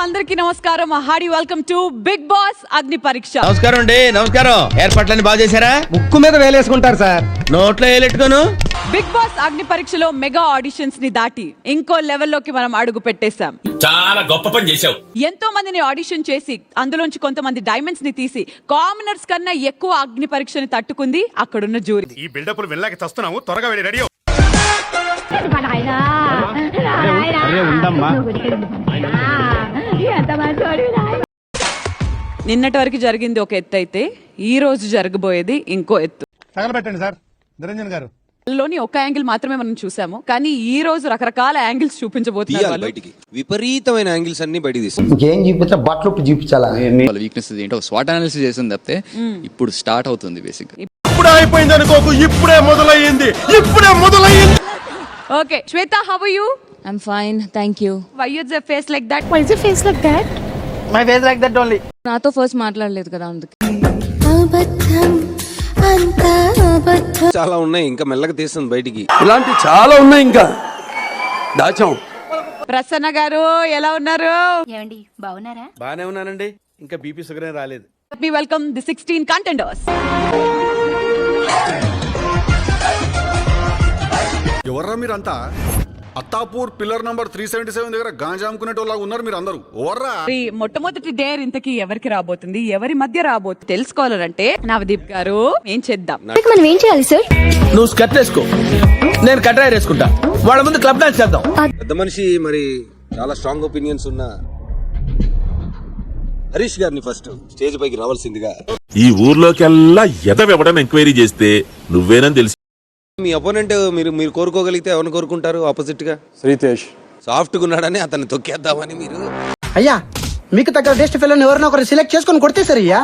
అందరికీ నమస్కారం. Hearty welcome to Bigg Boss Agni Pariksha. నమస్కారం అండి. నమస్కారం. ఏర్పాట్లన్నీ బాగా చేశారా? ముక్కు మీద వేలేసుకుంటారు సార్. నోట్లో వేలెట్టుకోను. బిగ్ బాస్ అగ్ని పరీక్షలో మెగా ఆడిషన్స్ ని దాటి ఇంకో లెవెల్లోకి మనం అడుగు పెట్టేశాం. చాలా గొప్ప పని చేశావు. ఎంతో మందిని ఆడిషన్ చేసి అందులోంచి కొంతమంది డైమండ్స్ ని తీసి కామనర్స్ కన్నా ఎక్కువ అగ్ని పరీక్షని తట్టుకుంది అక్కడున్న జ్యూరీ. ఈ బిల్డప్ వెళ్ళాక చస్తున్నాము, త్వరగా వెళ్ళి రెడీ. నిన్నటి వరకు జరిగింది ఒక ఎత్తు అయితే ఈ రోజు జరగబోయేది ఇంకో ఎత్తు. తగలబెట్టండి సార్ నిరంజన్ గారు. లోని ఒక యాంగిల్ మాత్రమే మనం చూసాము, కానీ ఈ రోజు రకరకాల యాంగిల్స్ చూపించబోతున్నారు. బయటికి విపరీతమైన యాంగిల్స్ అన్ని బయటికి తీస్తారు. ఇంకేం చూపించా, బట్టలు చూపించాలా? వాళ్ళ వీక్నెస్ ఏంటో స్వాట్ అనాలిసిస్ చేసింది తప్పితే ఇప్పుడు స్టార్ట్ అవుతుంది బేసిక్. ఇప్పుడే అయిపోయింది అనుకోకు, ఇప్పుడే మొదలయ్యింది. Okay Shweta, how are you? I'm fine, thank you. Why is your face like that? Why is your face like that? My face like that only. నాతో ఫస్ట్ మాట్లాడలేదు కదా అందుకే. చాలా ఉన్నాయి, ఇంకా మెల్లగా తీస్తుంది బయటికి. ఇలాంటి చాలా ఉన్నాయి, ఇంకా దాచాం. ప్రసన్న గారు ఎలా ఉన్నారు? ఏమండి బాగున్నారా? బానే ఉన్నానండి, ఇంకా బీపీ షుగర్ ఏం రాలేదు. Let me welcome the 16 contenders. ఎవర్రా మీరంతా? అత్తాపూర్ పిల్లర్ నంబర్ 377 దగ్గర గాంజా అమ్ముకునేటోళ్ళగా ఉన్నారు మీరు అందరూ. ఎవర్రా? మొట్టమొదటి డేర్ ఇంతకీ ఎవరికి రాబోతుంది, ఎవరి మధ్య రాబోతుంది తెలుసుకోవాలంటే నవదీప్ గారు ఏం చేద్దాం? మనం ఏం చేయాలి సార్? నువ్వు స్కర్ట్ వేసుకో, నేను కట్రాయర్ వేసుకుంటా. వాళ్ళ ముందు క్లబ్ డాన్స్ చేద్దాం. పెద్ద మనిషి, మరి చాలా స్ట్రాంగ్ ఒపీనియన్స్ ఉన్న హరీష్ గారిని ఫస్ట్ స్టేజ్ పైకి రావాల్సిందిగా. ఈ ఊర్లోకెల్లా ఎదవెవడం ఎంక్వైరీ చేస్తే నువ్వేనని తెలిసి. మీ అపోనెంట్ మీరు కోరుకోగలిగితే ఎవరిని కోరుకుంటారు? ఆపోజిట్ గా శ్రీతేష్ సాఫ్ట్ గా ఉన్నాడని అతన్ని తొక్కేద్దామని మీరు. అయ్యా మీకు తగ్గ బెస్ట్ ఫెలోని ఎవరినో ఒకరు సెలెక్ట్ చేసుకొని కొడితే సరే అయ్యా.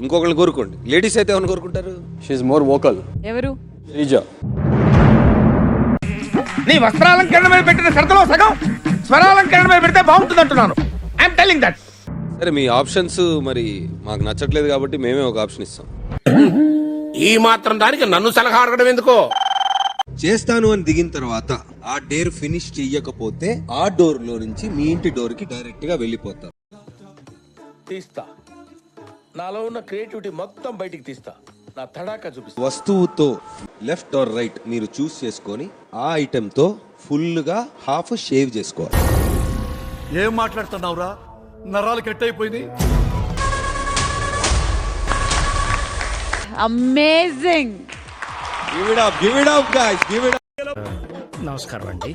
ఇంకొకరిని కోరుకోండి. లేడీస్ అయితే ఎవరిని కోరుకుంటారు? She's more vocal. ఎవరు? శ్రీజ. నీ వస్త్రాలంకరణ మీద పెట్టిన షరతులో సగం స్వరాలంకరణ మీద పెడితే బాగుంటుంది అంటున్నాను. I'm telling that. సరే, మీ ఆప్షన్స్ మరి మాకు నచ్చట్లేదు కాబట్టి మేమే ఒక ఆప్షన్ ఇస్తాం. ఈ మాత్రం దానికి నన్ను సలహా అడగడం ఎందుకో? చేస్తాను అని దిగిన తర్వాత ఆ డేర్ ఫినిష్ చెయ్యకపోతే ఆ డోర్ లో నుంచి మీ ఇంటి డోర్ కి డైరెక్ట్ గా వెళ్ళిపోతారు. తీస్తా, నాలో ఉన్న క్రియేటివిటీ మొత్తం బయటికి తీస్తా. నా తడాకా చూపిస్తా. వస్తువుతో లెఫ్ట్ ఆర్ రైట్ మీరు చూస్ చేసుకొని ఆ ఐటెం తో ఫుల్ గా హాఫ్ షేవ్ చేసుకోవాలి. ఏం మాట్లాడుతున్నావురా? నరాలు కట్ అయిపోయింది. అమేజింగ్. నమస్కారం అండి.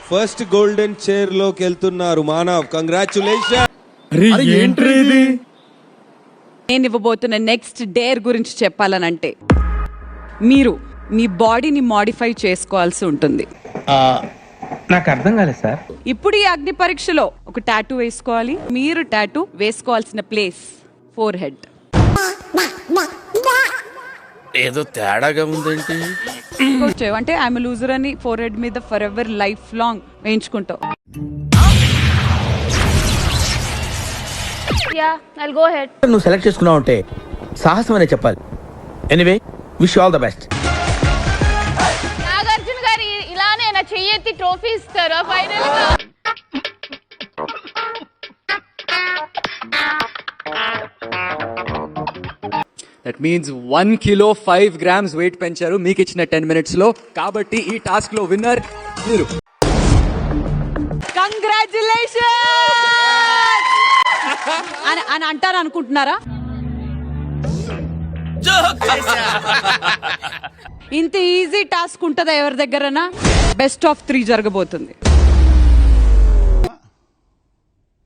ఫస్ట్ గోల్డెన్ చైర్ లోకి వెళ్తున్నారు మానవ్. కంగ్రాచులేషన్. నేను ఇవ్వబోతున్న నెక్స్ట్ డేర్ గురించి చెప్పాలనంటే మీరు మీ బాడీని మోడిఫై చేసుకోవాల్సి ఉంటుంది. నాకు అర్థం కాలేదు సార్. ఇప్పుడు ఈ అగ్ని పరీక్షలో ఒక టాటూ వేసుకోవాలి. మీరు టాటూ వేసుకోవాల్సిన ప్లేస్ ఫోర్ హెడ్. ఏదో తేడాగా ఉందేంటి? అంటే ఐఎమ్ లూజర్ అని ఫోర్ హెడ్ మీద ఫర్ ఎవర్ లైఫ్ లాంగ్ వేయించుకుంటావు. నువ్వు సెలెక్ట్ చేసుకున్నావు అంటే సాహసం అనే చెప్పాలి. Anyway, wish all the best. Nagarjuna garu ఇలానే నా చెయ్యెత్తి ట్రోఫీ ఇస్తారా ఫైనల్ గా? That means 1 kilo 5 grams weight పెంచారు మీకు ఇచ్చిన 10 minutes లో. కాబట్టి ఈ టాస్క్ లో విన్నర్ మీరు. కంగ్రాచులేషన్ అని అంటారు అనుకుంటున్నారా? ఇంత ఈజీ టాస్క్ ఉంటుందా ఎవరి దగ్గరనా? బెస్ట్ ఆఫ్ 3 జరగబోతుంది.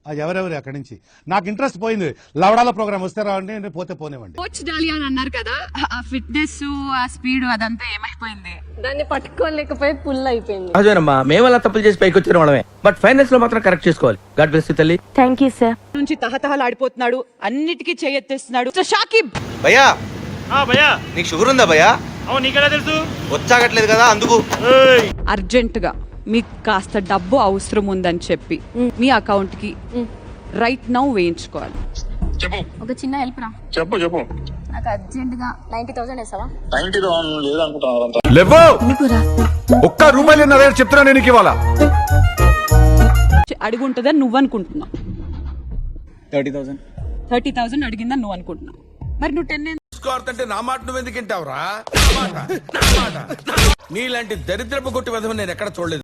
ఎవరెవరు అక్కడి నుంచి? నాకు ఇంట్రెస్ట్ పోయింది. లవడాల ప్రోగ్రామ్ వస్తే రావండి, పోతే పోనేవండి. కోచ్ డాలియా అని అన్నారు కదా, ఆ ఫిట్నెస్ ఆ స్పీడ్ అదంతా ఏమైపోయింది? దాన్ని పట్టుకోలేకపోయి పుల్ అయిపోయింది. అదేనమ్మా, మేము అలా తప్పులు చేసి పైకి వచ్చిన వాళ్ళమే. బట్ ఫైనల్స్ లో మాత్రం కరెక్ట్ చేసుకోవాలి. గాడ్ బ్లెస్ యు తల్లి. Thank you sir. నుంచి తహతహలాడిపోతున్నాడు, అన్నిటికీ చేయెత్తేస్తున్నాడు. షాకిబ్ భయ్యా, నీకు షుగర్ ఉందా భయ్యా? నీకెలా తెలుసు? వచ్చాగట్లేదు కదా అందుకు. అర్జెంట్ గా మీకు కాస్త డబ్బు అవసరం ఉందని చెప్పి మీ అకౌంట్ కి రైట్ నౌ వేయించుకోవాలి. ఒక చిన్న హెల్ప్ రా. చెప్పు. నాకు అర్జెంట్ గా 90,000 వేసావా? 90,000 లేదనుకుంటా. లేవో, ఒక్క రూపాయలు చెప్తున్నా నేను ఇవాళ. అడుగుంటుందని నువ్వు అనుకుంటున్నావు. 30,000 అడిగిందా నువ్వు అనుకుంటున్నావు? మరి నువ్వు 10 అంటే నా మాట నువ్వు ఎందుకు వింటావురా? నీలాంటి దరిద్రపు కొట్టి విధం నేను ఎక్కడ చూడలేదు.